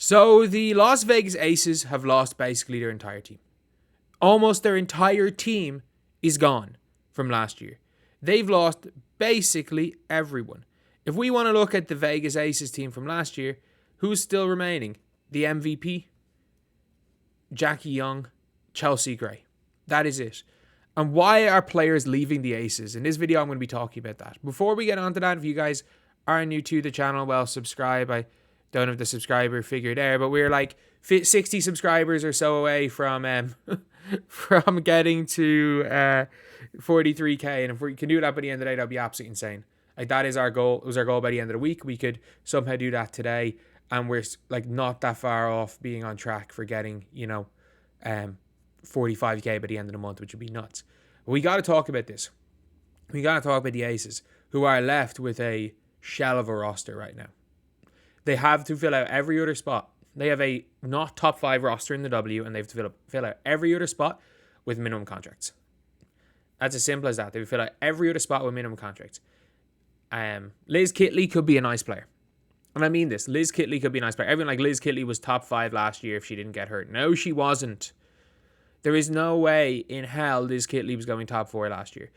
So the Las Vegas Aces have lost basically their entire team. Almost their entire team is gone from last year. They've lost basically everyone. If we want to look at the Vegas Aces team from last year, who's still remaining? The MVP, Jackie Young, Chelsea Gray. That is it. And why are players leaving the Aces? In this video, I'm going to be talking about that. Before we get on to that, if you guys are new to the channel, well, subscribe. I don't have the subscriber figure there, but we're like 60 subscribers or so away from from getting to 43k. And if we can do that by the end of the day, that'll be absolutely insane. Like, that is our goal. It was our goal by the end of the week. We could somehow do that today, and we're like not that far off being on track for getting, 45k by the end of the month, which would be nuts. But we got to talk about this. We got to talk about the Aces, who are left with a shell of a roster right now. They have to fill out every other spot. They have a not top 5 roster in the W, and they have to fill out every other spot with minimum contracts. That's as simple as that. They fill out every other spot with minimum contracts. Liz Kitley could be a nice player. And I mean this. Liz Kitley could be a nice player. Everyone like Liz Kitley was top 5 last year if she didn't get hurt. No, she wasn't. There is no way in hell Liz Kitley was going top 4 last year.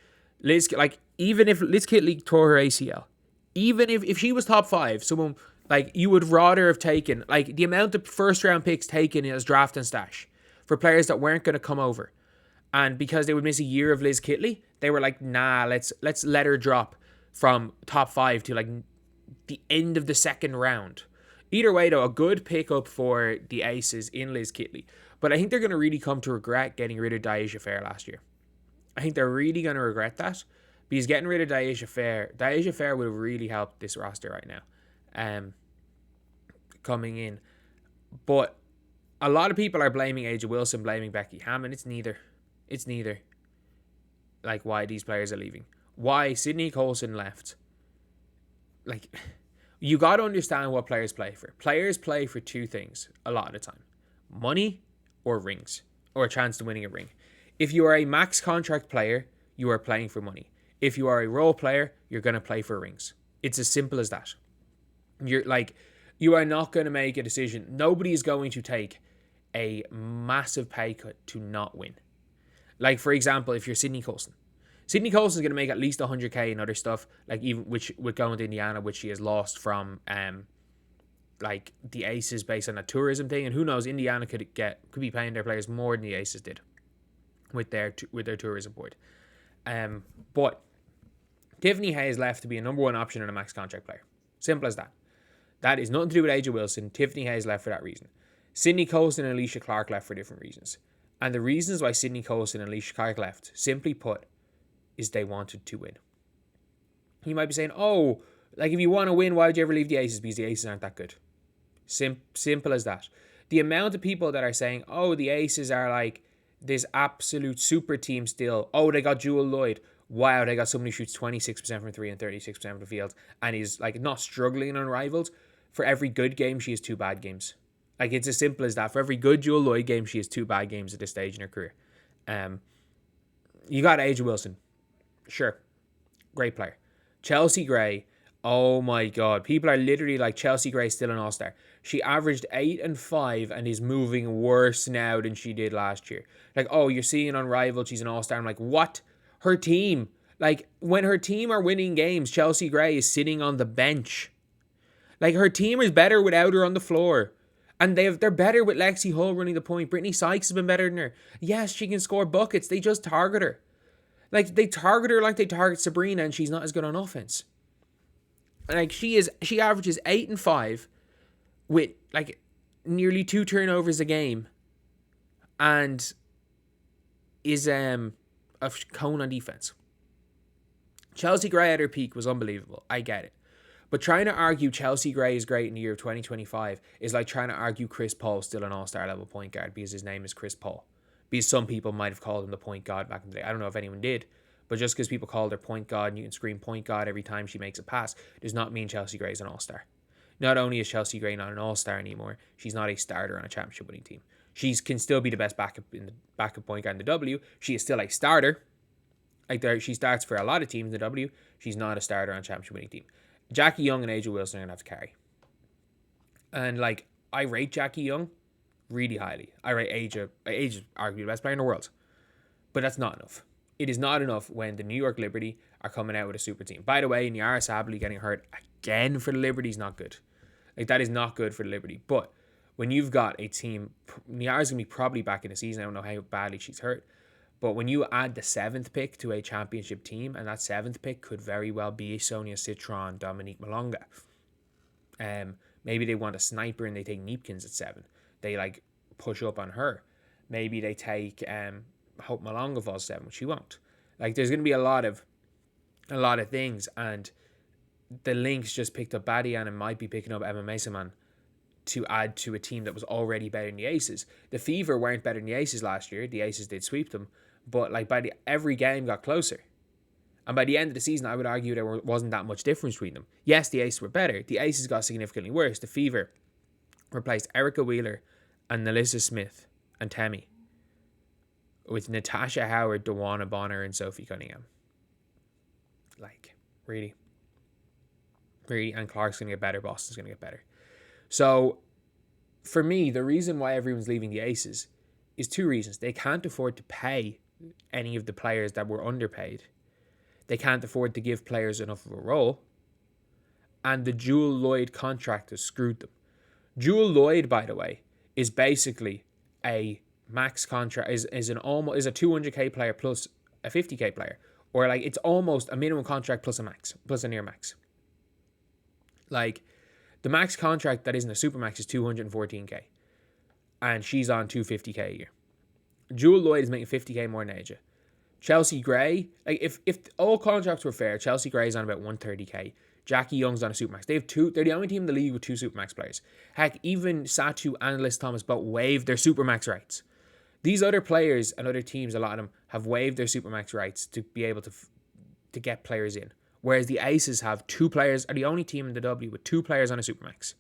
Even if Liz Kitley tore her ACL, even if she was top 5, someone like you would rather have taken like the amount of first round picks taken as draft and stash for players that weren't going to come over, and because they would miss a year of Liz Kitley, they were like, nah, let's let her drop from top 5 to like the end of the second round. Either way, though, a good pickup for the Aces in Liz Kitley. But I think they're going to really come to regret getting rid of Daisha Fair last year. I think they're really going to regret that, because getting rid of Daisha Fair would have really helped this roster right now. Coming in. But a lot of people are blaming A'ja Wilson, blaming Becky Hammond. It's neither. Like, why these players are leaving. Why Sydney Colson left. Like, you got to understand what players play for. Players play for 2 things a lot of the time. Money or rings. Or a chance to winning a ring. If you are a max contract player, you are playing for money. If you are a role player, you're going to play for rings. It's as simple as that. You are not going to make a decision. Nobody is going to take a massive pay cut to not win. Like, for example, if you're Sydney Colson. Sydney Colson is going to make at least 100k and other stuff, like even which with going to Indiana, which she has lost from like the Aces based on a tourism thing. And who knows, Indiana could be paying their players more than the Aces did with their tourism board. But Tiffany Hayes left to be a number 1 option and a max contract player. Simple as that. That is nothing to do with A'ja Wilson. Tiffany Hayes left for that reason. Sydney Colson and Alicia Clark left for different reasons. And the reasons why Sydney Colson and Alicia Clark left, simply put, is they wanted to win. You might be saying, oh, like if you want to win, why would you ever leave the Aces? Because the Aces aren't that good. Simple as that. The amount of people that are saying, oh, the Aces are like this absolute super team still. Oh, they got Jewel Lloyd. Wow, they got somebody who shoots 26% from 3 and 36% from the field and is like not struggling unrivaled. For every good game, she has 2 bad games. Like, it's as simple as that. For every good Jewel Lloyd game, she has 2 bad games at this stage in her career. You got A'ja Wilson. Sure. Great player. Chelsea Gray. Oh my God. People are literally like, Chelsea Gray still an all-star. She averaged 8 and 5 and is moving worse now than she did last year. Like, oh, you're seeing unrivaled, she's an all-star. I'm like, what? Her team. Like, when her team are winning games, Chelsea Gray is sitting on the bench. Like, her team is better without her on the floor. And they're better with Lexi Hull running the point. Brittany Sykes has been better than her. Yes, she can score buckets. They just target her. Like, they target her like they target Sabrina, and she's not as good on offense. Like, she averages 8 and 5 with, like, nearly 2 turnovers a game. And is a cone on defense. Chelsea Gray at her peak was unbelievable. I get it. But trying to argue Chelsea Gray is great in the year of 2025 is like trying to argue Chris Paul still an all-star level point guard because his name is Chris Paul. Because some people might have called him the point guard back in the day. I don't know if anyone did. But just because people call her point guard and you can scream point guard every time she makes a pass does not mean Chelsea Gray is an all-star. Not only is Chelsea Gray not an all-star anymore, she's not a starter on a championship winning team. She can still be the best backup point guard in the W. She is still a starter. Like, she starts for a lot of teams in the W. She's not a starter on a championship winning team. Jackie Young and A'ja Wilson are going to have to carry. And, like, I rate Jackie Young really highly. I rate Aja is arguably the best player in the world. But that's not enough. It is not enough when the New York Liberty are coming out with a super team. By the way, Nyara Sabally getting hurt again for the Liberty is not good. Like, that is not good for the Liberty. But when you've got a team, Nyara's going to be probably back in the season. I don't know how badly she's hurt. But when you add the 7th pick to a championship team, and that 7th pick could very well be Sonia Citron, Dominique Malonga. Maybe they want a sniper and they take Neepkins at 7. They like push up on her. Maybe they take Hope Malonga falls 7, which she won't. Like, there's going to be a lot of things, and the Lynx just picked up Badian and might be picking up Emma Mesaman to add to a team that was already better than the Aces. The Fever weren't better than the Aces last year. The Aces did sweep them, but like every game got closer. And by the end of the season, I would argue there wasn't that much difference between them. Yes, the Aces were better. The Aces got significantly worse. The Fever replaced Erica Wheeler and Nalissa Smith and Temi with Natasha Howard, Dawana Bonner, and Sophie Cunningham. Like, really. Really, and Clark's going to get better. Boston's going to get better. So, for me, the reason why everyone's leaving the Aces is 2 reasons. They can't afford to pay any of the players that were underpaid. They can't afford to give players enough of a role. And the Jewel Lloyd contract has screwed them. Jewel Lloyd, by the way, is basically a max contract, is a 200k player plus a 50k player. Or like, it's almost a minimum contract plus a max, plus a near max. Like, the max contract that isn't a super max is 214k. And she's on 250k a year. Jewel Lloyd is making 50k more than Aja. Chelsea Gray, like, if all contracts were fair, Chelsea Gray is on about 130k. Jackie Young's on a supermax. They're the only team in the league with 2 supermax players. Heck, even Satu and Liz Thomas both waived their supermax rights. These other players and other teams, a lot of them, have waived their supermax rights to be able to get players in. Whereas the Aces have 2 players, are the only team in the W with 2 players on a supermax.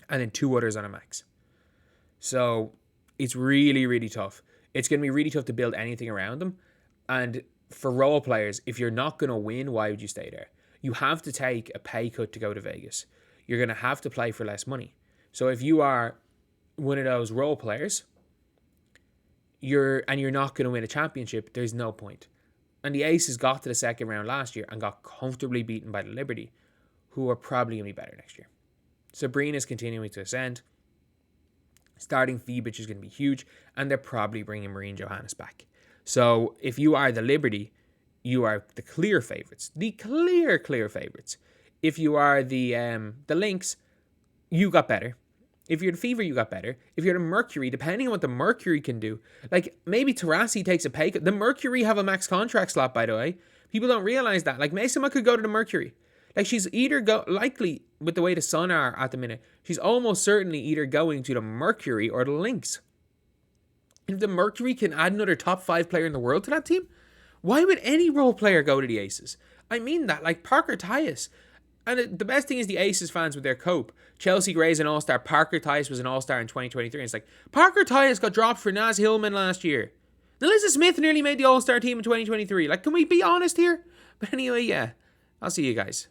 And then 2 others on a max. So it's really, really tough. It's going to be really tough to build anything around them. And for role players, if you're not going to win, why would you stay there? You have to take a pay cut to go to Vegas. You're going to have to play for less money. So if you are one of those role players, you're not going to win a championship, there's no point. And the Aces got to the second round last year and got comfortably beaten by the Liberty, who are probably going to be better next year. So Breanna is continuing to ascend. Starting Feebich is going to be huge, and they're probably bringing Maureen Johannes back. So if you are the Liberty, you are the clear favourites. The clear favourites. If you are the Lynx, you got better. If you're the Fever, you got better. If you're the Mercury, depending on what the Mercury can do, like maybe Taurasi takes a pay cut. The Mercury have a max contract slot, by the way. People don't realise that. Like, Mason could go to the Mercury. Like, she's either likely, with the way the Sun are at the minute, she's almost certainly either going to the Mercury or the Lynx. If the Mercury can add another top 5 player in the world to that team, why would any role player go to the Aces? I mean that, like Parker Tyus. And the best thing is the Aces fans with their cope. Chelsea Gray's an all-star. Parker Tyus was an all-star in 2023. And it's like, Parker Tyus got dropped for Naz Hillman last year. Nalissa Smith nearly made the all-star team in 2023. Like, can we be honest here? But anyway, yeah. I'll see you guys.